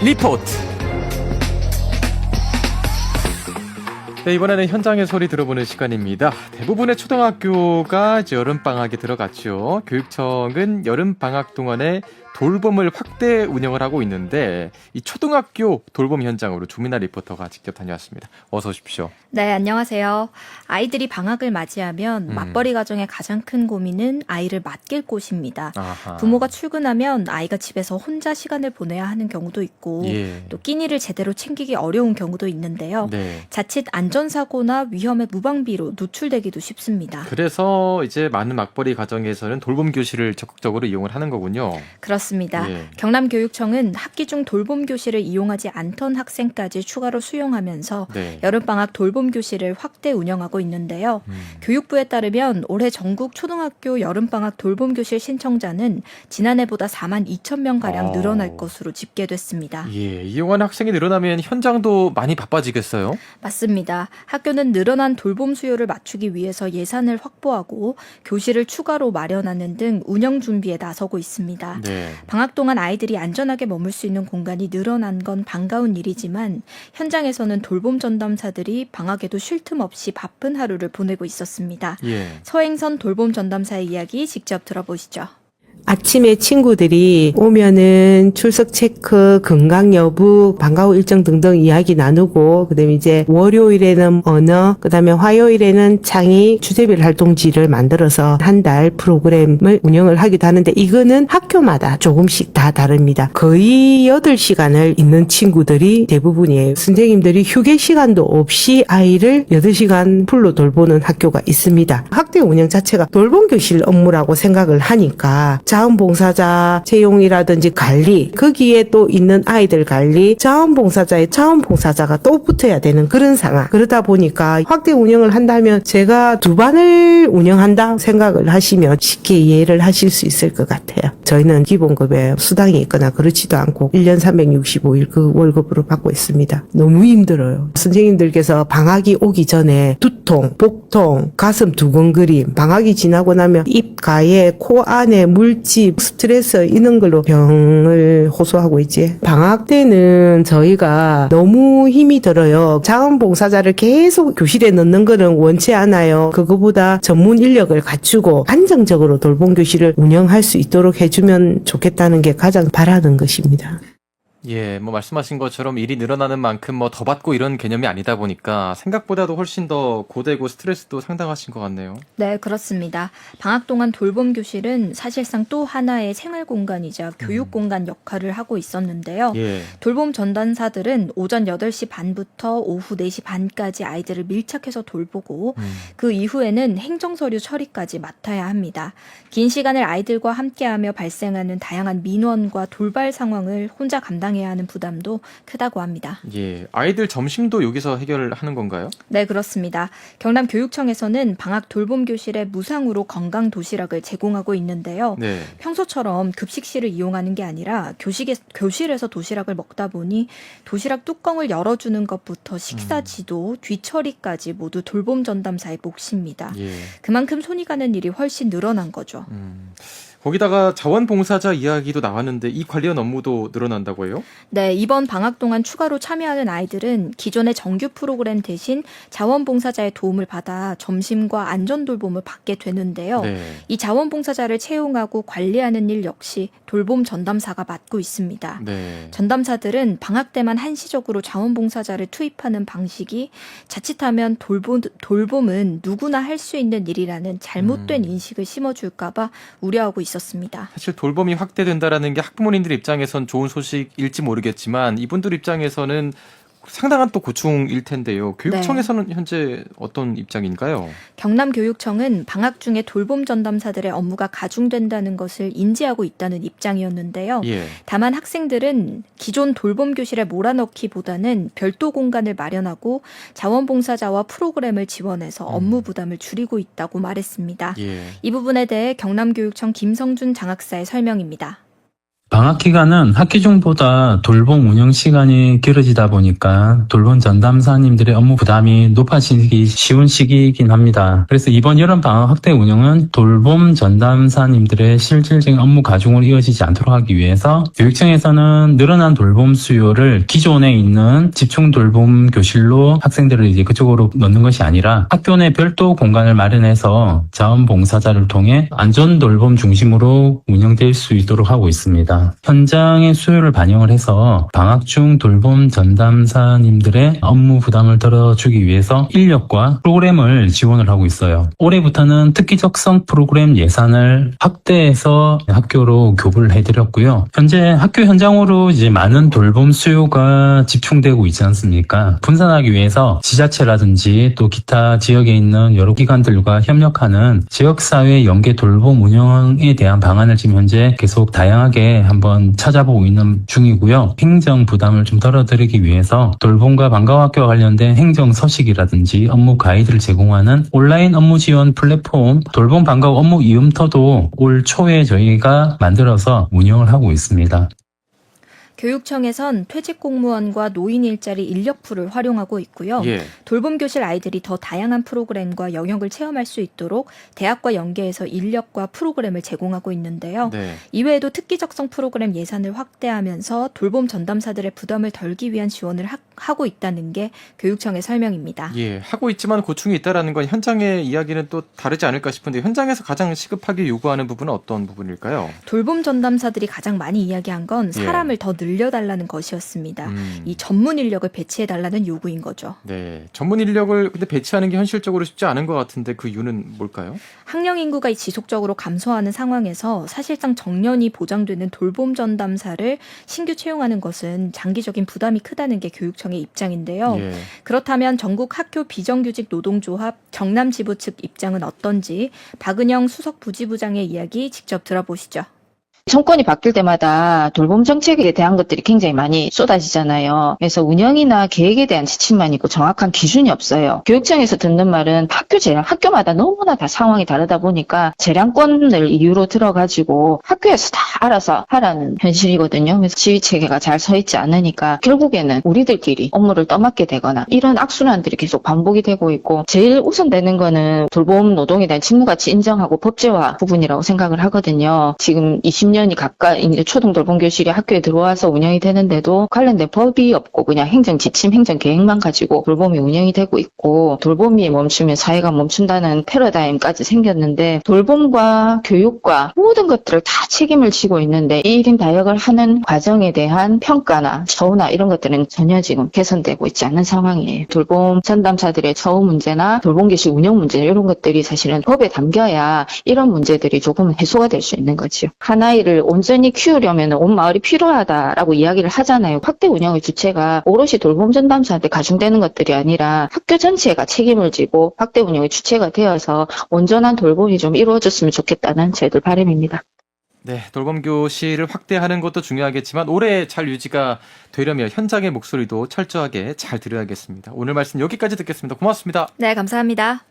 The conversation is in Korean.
리포트. 네, 이번에는 현장의 소리 들어보는 시간입니다. 대부분의 초등학교가 이제 여름방학에 들어갔죠. 교육청은 여름방학 동안에 돌봄을 확대 운영을 하고 있는데 이 초등학교 돌봄 현장으로 조민아 리포터가 직접 다녀왔습니다. 어서 오십시오. 네, 안녕하세요. 아이들이 방학을 맞이하면 맞벌이 가정의 가장 큰 고민은 아이를 맡길 곳입니다. 아하. 부모가 출근하면 아이가 집에서 혼자 시간을 보내야 하는 경우도 있고 또 끼니를 제대로 챙기기 어려운 경우도 있는데요. 네. 자칫 안전사고나 위험의 무방비로 노출되기도 쉽습니다. 그래서 이제 많은 맞벌이 가정에서는 돌봄 교실을 적극적으로 이용을 하는 거군요. 그렇습니다. 예. 경남교육청은 학기 중 돌봄 교실을 이용하지 않던 학생까지 추가로 수용하면서 네. 여름방학 돌봄 교실을 확대 운영하고 있는데요. 교육부에 따르면 올해 전국 초등학교 여름방학 돌봄 교실 신청자는 지난해보다 4만 2천 명가량 늘어날 것으로 집계됐습니다. 예, 이용하는 학생이 늘어나면 현장도 많이 바빠지겠어요? 맞습니다. 학교는 늘어난 돌봄 수요를 맞추기 위해서 예산을 확보하고 교실을 추가로 마련하는 등 운영 준비에 나서고 있습니다. 네. 방학 동안 아이들이 안전하게 머물 수 있는 공간이 늘어난 건 반가운 일이지만 현장에서는 돌봄 전담사들이 방학에도 쉴 틈 없이 바쁜 하루를 보내고 있었습니다. 예. 서행선 돌봄 전담사의 이야기 직접 들어보시죠. 아침에 친구들이 오면은 출석 체크, 건강 여부, 방과 후 일정 등등 이야기 나누고, 그다음에 이제 월요일에는 언어, 그다음에 화요일에는 창의 주제별 활동지를 만들어서 한 달 프로그램을 운영을 하기도 하는데, 이거는 학교마다 조금씩 다 다릅니다. 거의 8시간을 있는 친구들이 대부분이에요. 선생님들이 휴게 시간도 없이 아이를 8시간 풀로 돌보는 학교가 있습니다. 학대 운영 자체가 돌봄 교실 업무라고 생각을 하니까 자원봉사자 채용이라든지 관리, 거기에 또 있는 아이들 관리, 자원봉사자의 자원봉사자가 또 붙어야 되는 그런 상황. 그러다 보니까 확대 운영을 한다면 제가 2반을 운영한다 생각을 하시면 쉽게 이해를 하실 수 있을 것 같아요. 저희는 기본급에 수당이 있거나 그렇지도 않고 1년 365일 그 월급으로 받고 있습니다. 너무 힘들어요. 선생님들께서 방학이 오기 전에 두통, 복통, 가슴 두근거림, 방학이 지나고 나면 입 가에, 코 안에 물집, 스트레스 이런 걸로 병을 호소하고 있지. 방학 때는 저희가 너무 힘이 들어요. 자원봉사자를 계속 교실에 넣는 거는 원치 않아요. 그거보다 전문 인력을 갖추고 안정적으로 돌봄 교실을 운영할 수 있도록 해주면 좋겠다는 게 가장 바라는 것입니다. 예, 뭐 말씀하신 것처럼 일이 늘어나는 만큼 뭐 더 받고 이런 개념이 아니다 보니까 생각보다도 훨씬 더 고되고 스트레스도 상당하신 것 같네요. 네, 그렇습니다. 방학 동안 돌봄 교실은 사실상 또 하나의 생활 공간이자 교육 공간 역할을 하고 있었는데요. 예. 돌봄 전담사들은 오전 8시 반부터 오후 4시 반까지 아이들을 밀착해서 돌보고 그 이후에는 행정서류 처리까지 맡아야 합니다. 긴 시간을 아이들과 함께하며 발생하는 다양한 민원과 돌발 상황을 혼자 감당해야 하는 부담도 크다고 합니다. 예. 아이들 점심도 여기서 해결을 하는 건가요? 네, 그렇습니다. 경남교육청에서는 방학 돌봄 교실에 무상으로 건강 도시락을 제공하고 있는데요. 네. 평소처럼 급식실을 이용하는 게 아니라 교실에서 도시락을 먹다 보니 도시락 뚜껑을 열어주는 것부터 식사 지도, 뒤처리까지 모두 돌봄 전담사의 몫입니다. 예. 그만큼 손이 가는 일이 훨씬 늘어난 거죠. 거기다가 자원봉사자 이야기도 나왔는데 이 관련 업무도 늘어난다고 해요? 네, 이번 방학 동안 추가로 참여하는 아이들은 기존의 정규 프로그램 대신 자원봉사자의 도움을 받아 점심과 안전돌봄을 받게 되는데요. 네. 이 자원봉사자를 채용하고 관리하는 일 역시 돌봄 전담사가 맡고 있습니다. 네. 전담사들은 방학 때만 한시적으로 자원봉사자를 투입하는 방식이 자칫하면 돌봄은 누구나 할 수 있는 일이라는 잘못된 인식을 심어줄까 봐 우려하고 있었습니다. 사실 돌봄이 확대된다라는 게 학부모님들 입장에선 좋은 소식일지 모르겠지만 이분들 입장에서는 상당한 또 고충일 텐데요. 교육청에서는 현재 어떤 입장인가요? 경남교육청은 방학 중에 돌봄 전담사들의 업무가 가중된다는 것을 인지하고 있다는 입장이었는데요. 예. 다만 학생들은 기존 돌봄 교실에 몰아넣기보다는 별도 공간을 마련하고 자원봉사자와 프로그램을 지원해서 업무 부담을 줄이고 있다고 말했습니다. 예. 이 부분에 대해 경남교육청 김성준 장학사의 설명입니다. 방학 기간은 학기 중보다 돌봄 운영 시간이 길어지다 보니까 돌봄 전담사님들의 업무 부담이 높아지기 쉬운 시기이긴 합니다. 그래서 이번 여름 방학 확대 운영은 돌봄 전담사님들의 실질적인 업무 가중으로 이어지지 않도록 하기 위해서 교육청에서는 늘어난 돌봄 수요를 기존에 있는 집중 돌봄 교실로 학생들을 이제 그쪽으로 넣는 것이 아니라 학교 내 별도 공간을 마련해서 자원봉사자를 통해 안전 돌봄 중심으로 운영될 수 있도록 하고 있습니다. 현장의 수요를 반영을 해서 방학 중 돌봄 전담사님들의 업무 부담을 덜어주기 위해서 인력과 프로그램을 지원을 하고 있어요. 올해부터는 특기적성 프로그램 예산을 확대해서 학교로 교부를 해드렸고요. 현재 학교 현장으로 이제 많은 돌봄 수요가 집중되고 있지 않습니까? 분산하기 위해서 지자체라든지 또 기타 지역에 있는 여러 기관들과 협력하는 지역사회 연계 돌봄 운영에 대한 방안을 지금 현재 계속 다양하게 한번 찾아보고 있는 중이고요. 행정 부담을 좀 덜어드리기 위해서 돌봄과 방과후학교와 관련된 행정 서식이라든지 업무 가이드를 제공하는 온라인 업무 지원 플랫폼 돌봄 방과후 업무 이음터도 올 초에 저희가 만들어서 운영을 하고 있습니다. 교육청에선 퇴직 공무원과 노인 일자리 인력풀을 활용하고 있고요. 예. 돌봄 교실 아이들이 더 다양한 프로그램과 영역을 체험할 수 있도록 대학과 연계해서 인력과 프로그램을 제공하고 있는데요. 네. 이외에도 특기적성 프로그램 예산을 확대하면서 돌봄 전담사들의 부담을 덜기 위한 지원을 하고 있다는 게 교육청의 설명입니다. 예, 하고 있지만 고충이 있다라는 건 현장의 이야기는 또 다르지 않을까 싶은데 현장에서 가장 시급하게 요구하는 부분은 어떤 부분일까요? 돌봄 전담사들이 가장 많이 이야기한 건 예. 사람을 더 늘려달라는 것이었습니다. 이 전문 인력을 배치해달라는 요구인 거죠. 네, 전문 인력을 근데 배치하는 게 현실적으로 쉽지 않은 것 같은데 그 이유는 뭘까요? 학령 인구가 지속적으로 감소하는 상황에서 사실상 정년이 보장되는 돌봄 전담사를 신규 채용하는 것은 장기적인 부담이 크다는 게 교육청의 입장인데요. 예. 그렇다면 전국 학교 비정규직 노동조합 경남지부 측 입장은 어떤지 박은영 수석 부지부장의 이야기 직접 들어보시죠. 정권이 바뀔 때마다 돌봄 정책에 대한 것들이 굉장히 많이 쏟아지잖아요. 그래서 운영이나 계획에 대한 지침만 있고 정확한 기준이 없어요. 교육청에서 듣는 말은 학교 재량, 학교마다 너무나 다 상황이 다르다 보니까 재량권을 이유로 들어가지고 학교에서 다 알아서 하라는 현실이거든요. 그래서 지휘체계가 잘 서 있지 않으니까 결국에는 우리들끼리 업무를 떠맡게 되거나 이런 악순환들이 계속 반복이 되고 있고 제일 우선되는 거는 돌봄 노동에 대한 직무가치 인정하고 법제화 부분이라고 생각을 하거든요. 지금 20년이 가까이 이제 초등 돌봄 교실이 학교에 들어와서 운영이 되는데도 관련된 법이 없고 그냥 행정 지침, 행정 계획만 가지고 돌봄이 운영이 되고 있고 돌봄이 멈추면 사회가 멈춘다는 패러다임까지 생겼는데 돌봄과 교육과 모든 것들을 다 책임을 지고 있는데 1인 다역을 하는 과정에 대한 평가나 처우나 이런 것들은 전혀 지금 개선되고 있지 않은 상황이에요. 돌봄 전담사들의 처우 문제나 돌봄 교실 운영 문제 이런 것들이 사실은 법에 담겨야 이런 문제들이 조금 해소가 될 수 있는 거죠. 한 아이를 온전히 키우려면 온 마을이 필요하다라고 이야기를 하잖아요. 확대 운영의 주체가 오롯이 돌봄 전담사한테 가중되는 것들이 아니라 학교 전체가 책임을 지고 확대 운영의 주체가 되어서 온전한 돌봄이 좀 이루어졌으면 좋겠다는 저희들 바람입니다. 네, 돌봄 교실을 확대하는 것도 중요하겠지만 오래 잘 유지가 되려면 현장의 목소리도 철저하게 잘 들어야겠습니다. 오늘 말씀 여기까지 듣겠습니다. 고맙습니다. 네, 감사합니다.